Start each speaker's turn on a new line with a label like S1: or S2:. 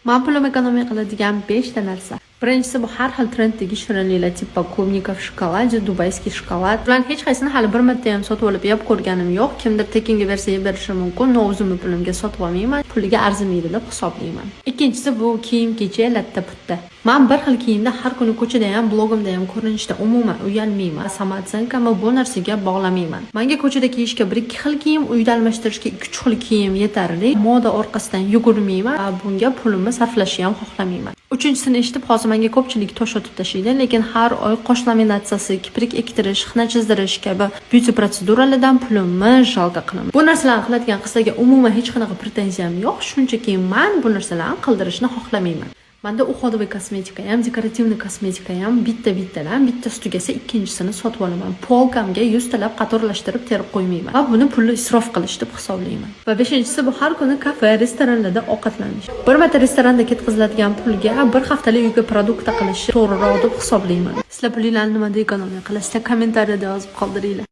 S1: Men pulim ekonomiya qiladigan 5 ta narsa. Birinchisi bu har xil trenddagi shirinliklar tipa klubnikov shokolad, dubayskiy shokolad. Ularni hech qaysini hali bir marta ham sotib olib yeb ko'rganim yo'q. Kimdir tekinga bersa yeb berishi mumkin. Men o'zimni pulimga sotib olmayman. Puliga arzimaydi deb hisoblayman. Ikkinchisi bu kiyim-kechak latta-putta. Men bir xil kiyimda har kuni ko'chada ham, blogimda ham ko'rinishda umuman uyalmayman. Samatsankami bu narsaga bog'lamayman. Menga ko'chada kiyishga 1-2 xil kiyim, uyda almashtirishga 2-3 xil kiyim yetarli. Moda orqasidan yugurmayman va bunga pulimni sarflashni ham xohlamayman. Uchinchisini eshitib hozir menga ko'pchilik tosh otib tashlaydi, lekin har oy qosh laminatsiyasi, kiprik ektirish, xina chizdirish kabi byuti protseduralardan pulimni jalga qilaman. Bu narsalarni qiladigan qizlarga umuman hech qanaqa pretenziyam yo'q, shunchaki men bu narsalarni qildirishni xohlamayman. Menda uходовый kosmetika ham, dekorativniy kosmetika ham bittadan, bittasi tugasa ikkinchisini sotib olaman. Polkamga 100 talab qatorlashtirib terib qo'ymayman va buni pulni isrof qilish deb hisoblayman. Va beshinchisi bu har kuni kafe, restoranlarda ovqatlanish. Bir marta restoranda ketkaziladigan pulga bir haftalik uyga produkta qilish to'g'riroq deb hisoblayman. Sizlar pullarni nimada ekonomiya qilasizlar? Kommentariyada yozib qoldiringlar.